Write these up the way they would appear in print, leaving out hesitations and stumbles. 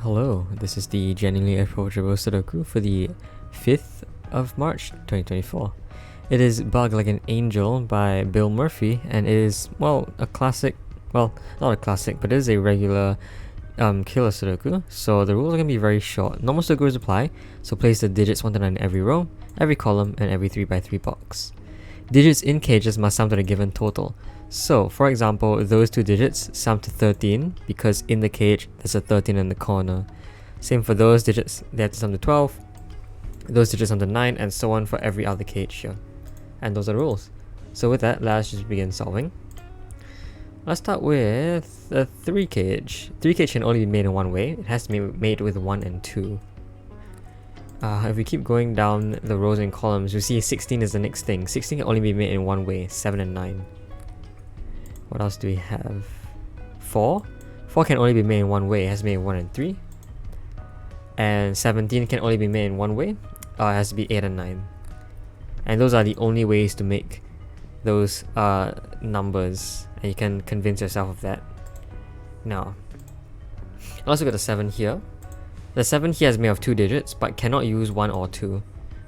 Hello, this is the genuinely approachable Sudoku for the 5th of March 2024. It is Bug Like an Angel by Bill Murphy, and it is, a classic, not a classic, but it is a regular killer Sudoku, so the rules are going to be very short. Normal Sudokus apply, so place the digits 1 to 9 in every row, every column, and every 3x3 box. Digits in cages must sum to the given total. So, for example, those two digits sum to 13 because in the cage there's a 13 in the corner. Same for those digits, they have to sum to 12, those digits sum to 9, and so on for every other cage here. And those are the rules. So with that, let's just begin solving. Let's start with a 3 cage. 3 cage can only be made in one way. It has to be made with 1 and 2. If we keep going down the rows and columns, you see 16 is the next thing. 16 can only be made in one way, 7 and 9. What else do we have? 4? 4 can only be made in one way, it has to be made in 1 and 3. And 17 can only be made in one way, it has to be 8 and 9. And those are the only ways to make those numbers, and you can convince yourself of that. Now, let's look at the 7 here. The 7 here is made of 2 digits, but cannot use 1 or 2.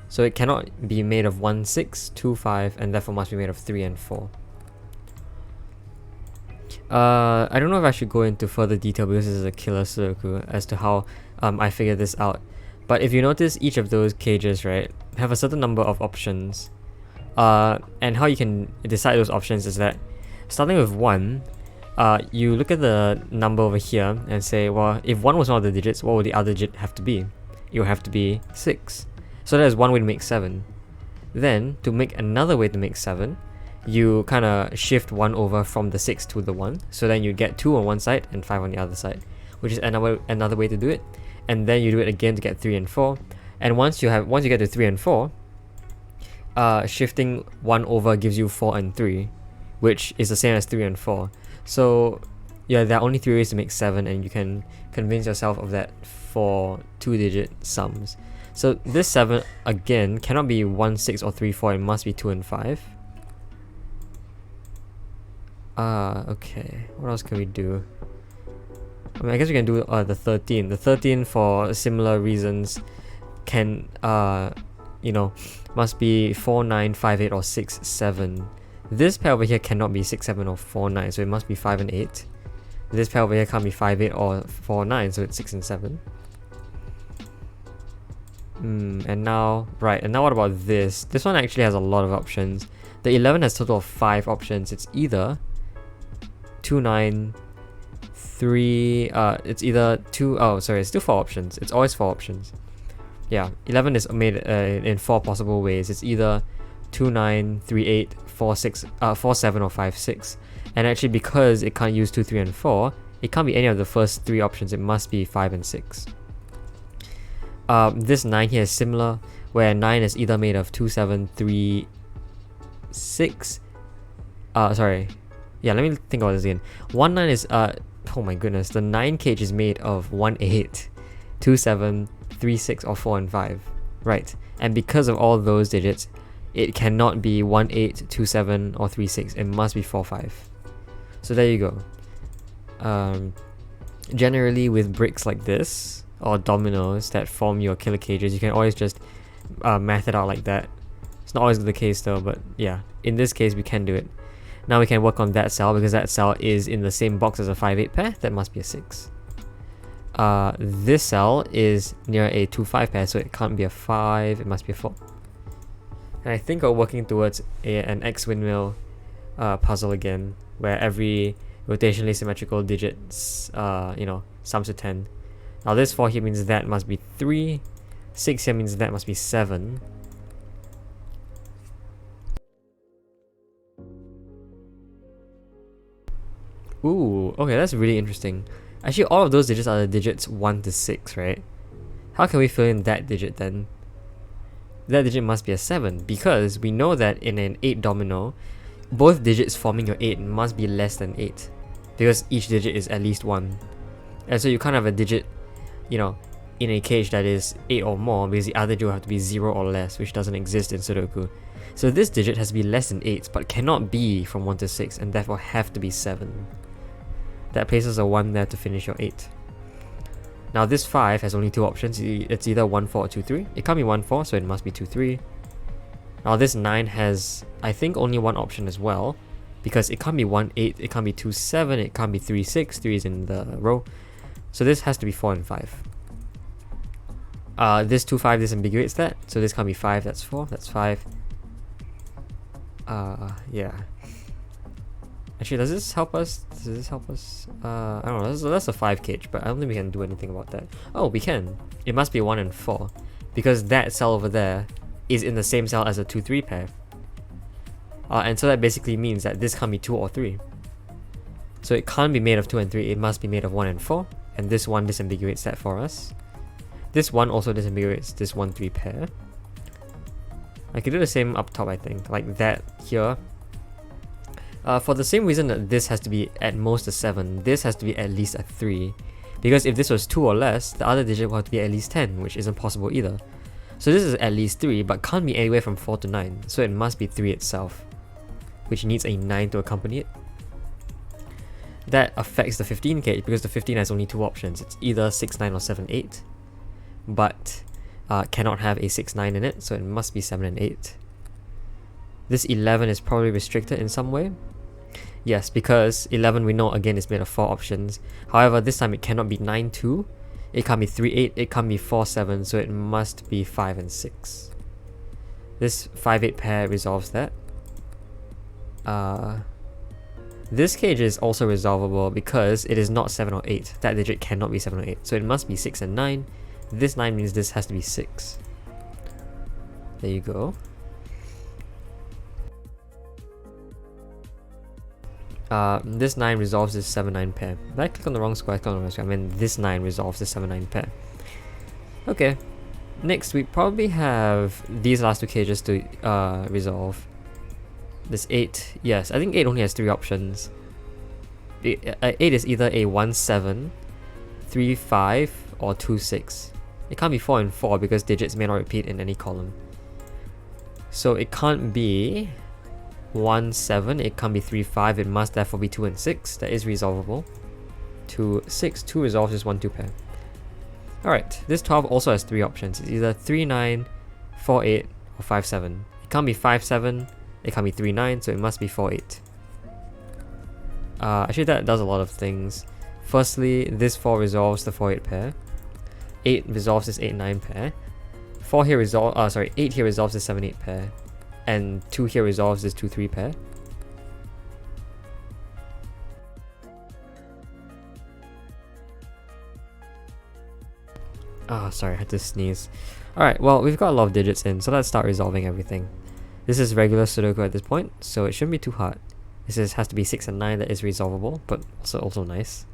So it cannot be made of 1, 6, 2, 5, and therefore must be made of 3 and 4. I don't know if I should go into further detail because this is a killer Sudoku as to how I figured this out. But if you notice, each of those cages, right, have a certain number of options. And how you can decide those options is that starting with 1, you look at the number over here and say, well, if 1 was one of the digits, what would the other digit have to be? It would have to be 6. So that is one way to make 7. Then, to make another way to make 7, you kind of shift 1 over from the 6 to the 1. So then you get 2 on one side and 5 on the other side, which is another way to do it. And then you do it again to get 3 and 4. And once you get to 3 and 4, shifting 1 over gives you 4 and 3, which is the same as 3 and 4. So yeah, there are only 3 ways to make 7, and you can convince yourself of that for 2-digit sums. So this 7 again cannot be 1, 6 or 3, 4, it must be 2 and 5. Okay, what else can we do? I mean, I guess we can do the 13. The 13 for similar reasons can, must be 4, 9, 5, 8 or 6, 7. This pair over here cannot be 6, 7 or 4, 9, so it must be 5 and 8. This pair over here can't be 5, 8 or 4, 9, so it's 6 and 7. And now what about this? This one actually has a lot of options. The 11 has a total of 5 options. It's either 2, 9, 3, it's either 2, it's still 4 options. It's always 4 options. Yeah, 11 is made in 4 possible ways. It's either 2, 9, 3, 8, 4, 6, 4, 7 or 5, 6. And actually, because it can't use 2, 3 and 4, it can't be any of the first 3 options. It must be 5 and 6. This 9 here is similar, where 9 is either made of 2, 7, 3, 6. Yeah, let me think about this again. 1, 9 is, oh my goodness, the 9 cage is made of 1, 8, 2, 7, 3, 6, or 4 and 5. Right, and because of all those digits, it cannot be 1, 8, 2, 7, or 3, 6. It must be 4, 5. So there you go. Generally, with bricks like this, or dominoes that form your killer cages, you can always just math it out like that. It's not always the case though, but yeah, in this case we can do it. Now we can work on that cell, because that cell is in the same box as a 5, 8 pair. That must be a 6. This cell is near a 2, 5 pair, so it can't be a 5, it must be a 4. And I think we're working towards an X windmill puzzle again, where every rotationally symmetrical digit sums to 10. Now this 4 here means that must be 3, 6 here means that must be 7. Ooh, okay, that's really interesting. Actually, all of those digits are the digits 1 to 6, right? How can we fill in that digit then? That digit must be a 7, because we know that in an 8 domino, both digits forming your 8 must be less than 8, because each digit is at least 1. And so you can't have a digit, in a cage that is 8 or more, because the other digit will have to be 0 or less, which doesn't exist in Sudoku. So this digit has to be less than 8, but cannot be from 1 to 6, and therefore have to be 7. That places a 1 there to finish your 8. Now this 5 has only two options. It's either 1, 4 or 2, 3. It can't be 1, 4, so it must be 2, 3. Now this 9 has, I think, only one option as well, because it can't be 1, 8, it can't be 2, 7, it can't be 3, 6. 3 is in the row. So this has to be 4 and 5. This 2, 5 disambiguates that, so this can't be 5, that's 4, that's 5. Yeah. Actually, does this help us? I don't know, that's a 5 cage, but I don't think we can do anything about that. Oh, we can. It must be 1 and 4, because that cell over there is in the same cell as a 2, 3 pair. And so that basically means that this can't be 2 or 3. So it can't be made of 2 and 3, it must be made of 1 and 4, and this 1 disambiguates that for us. This 1 also disambiguates this 1, 3 pair. I could do the same up top, I think, like that here. For the same reason that this has to be at most a 7, this has to be at least a 3. Because if this was 2 or less, the other digit will have to be at least 10, which isn't possible either. So this is at least 3, but can't be anywhere from 4 to 9, so it must be 3 itself, which needs a 9 to accompany it. That affects the 15 cage, because the 15 has only two options. It's either 6, 9 or 7, 8, but cannot have a 6, 9 in it, so it must be 7 and 8. This 11 is probably restricted in some way. Yes, because 11 we know again is made of 4 options. However, this time it cannot be 9, 2. It can't be 3, 8. It can't be 4, 7. So it must be 5 and 6. This 5, 8 pair resolves that. This cage is also resolvable because it is not 7 or 8. That digit cannot be 7 or 8. So it must be 6 and 9. This 9 means this has to be 6. There you go. This 9 resolves this 7, 9 pair. Did I click on the wrong square? I clicked on the wrong square. I mean, this 9 resolves this 7, 9 pair. Okay. Next, we probably have these last two cages to resolve. This 8. Yes, I think 8 only has 3 options. 8 is either a 1, 7, 3, 5, or 2, 6. It can't be 4 and 4 because digits may not repeat in any column. So it can't be 1, 7, it can't be 3, 5, it must therefore be 2 and 6. That is resolvable. 2, 6, 2 resolves this 1, 2 pair. Alright, this 12 also has 3 options. It's either 3, 9, 4, 8, or 5, 7. It can't be 5, 7, it can't be 3, 9, so it must be 4, 8. Actually that does a lot of things. Firstly, this 4 resolves the 4, 8 pair. 8 resolves this 8, 9 pair. 8 here resolves this 7, 8 pair. And 2 here resolves this 2, 3 pair. Sorry, I had to sneeze. Alright, well, we've got a lot of digits in, so let's start resolving everything. This is regular Sudoku at this point, so it shouldn't be too hard. This has to be 6 and 9 that is resolvable, but also nice.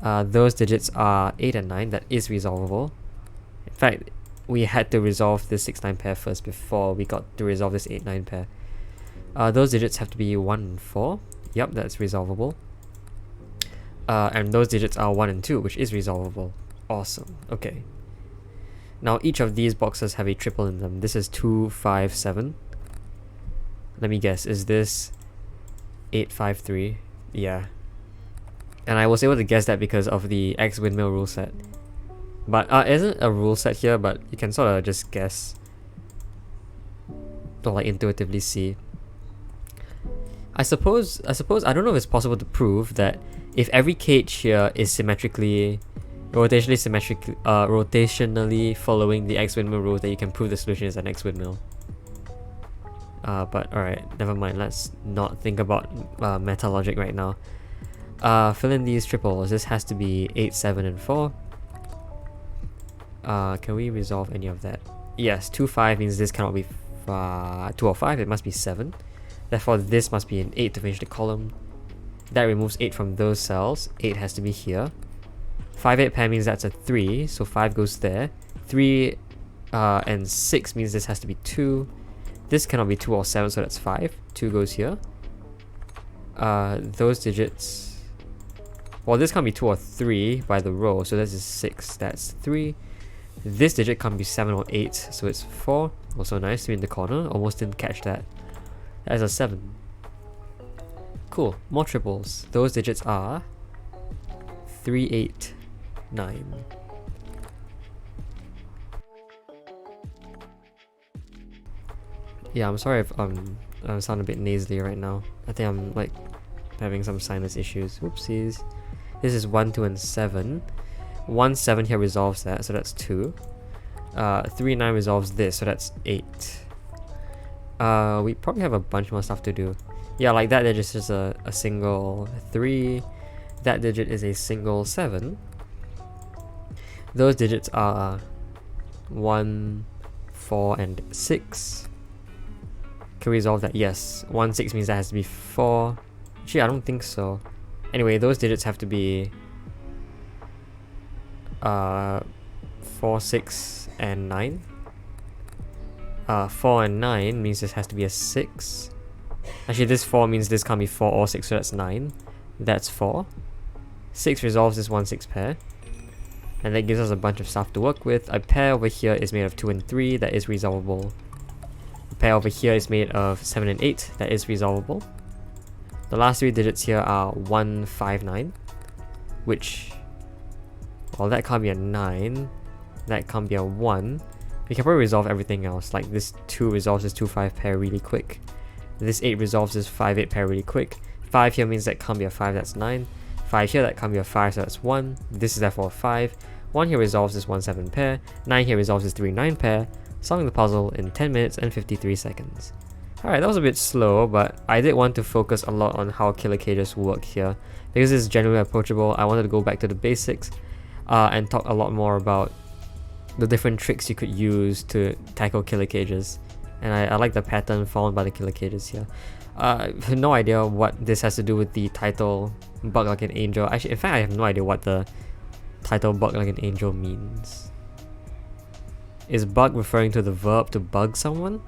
Those digits are 8 and 9, that is resolvable. In fact, we had to resolve this 6, 9 pair first before we got to resolve this 8, 9 pair. Those digits have to be 1 and 4. Yep, that's resolvable. And those digits are 1 and 2, which is resolvable. Awesome. Okay. Now each of these boxes have a triple in them. This is 2, 5, 7. Let me guess, is this 8, 5, 3? Yeah. And I was able to guess that because of the X windmill rule set. But it isn't a rule set here, but you can sort of just guess. Or like intuitively see. I suppose I don't know if it's possible to prove that if every cage here is rotationally following the X windmill rule, that you can prove the solution is an X windmill. But alright, never mind, let's not think about meta logic right now. Fill in these triples. This has to be 8, 7, and 4. Can we resolve any of that? Yes, 2, 5 means this cannot be 2 or 5, it must be 7. Therefore, this must be an 8 to finish the column. That removes 8 from those cells. 8 has to be here. 5, 8 pair means that's a 3, so 5 goes there. 3 and 6 means this has to be 2. This cannot be 2 or 7, so that's 5. 2 goes here. Those digits... Well, this can't be 2 or 3 by the row, so this is 6. That's 3. This digit can't be 7 or 8, so it's 4. Also nice to be in the corner. Almost didn't catch that. That's a 7. Cool. More triples. Those digits are 3, 8, 9. Yeah, I'm sorry if I sound a bit nasally right now. I think I'm like having some sinus issues. Whoopsies. This is 1, 2, and 7. 1, 7 here resolves that, so that's 2. 3, 9 resolves this, so that's 8. We probably have a bunch more stuff to do. Yeah, like that digit is just a single 3. That digit is a single 7. Those digits are 1, 4, and 6. Can we resolve that? Yes. 1, 6 means that has to be 4. Actually, I don't think so. Anyway, those digits have to be 4, 6, and 9. 4 and 9 means this has to be a 6. Actually, this 4 means this can't be 4 or 6, so that's 9. That's 4. 6 resolves this 1, 6 pair. And that gives us a bunch of stuff to work with. A pair over here is made of 2 and 3, that is resolvable. A pair over here is made of 7 and 8, that is resolvable. The last 3 digits here are 1, 5, 9, which, well, that can't be a 9, that can't be a 1. We can probably resolve everything else, like this 2 resolves this 2, 5 pair really quick. This 8 resolves this 5, 8 pair really quick. 5 here means that can't be a 5, that's 9. 5 here, that can't be a 5, so that's 1. This is therefore a 5. 1 here resolves this 1, 7 pair. 9 here resolves this 3, 9 pair. Solving the puzzle in 10 minutes and 53 seconds. Alright, that was a bit slow, but I did want to focus a lot on how killer cages work here. Because this is generally approachable, I wanted to go back to the basics and talk a lot more about the different tricks you could use to tackle killer cages. And I like the pattern followed by the killer cages here. I have no idea what this has to do with the title Bug Like an Angel. Actually, in fact, I have no idea what the title Bug Like an Angel means. Is bug referring to the verb to bug someone?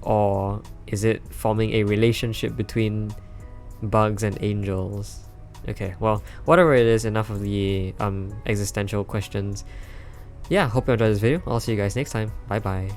Or is it forming a relationship between bugs and angels? Okay, well, whatever it is, enough of the existential questions. Yeah, hope you enjoyed this video. I'll see you guys next time. Bye bye.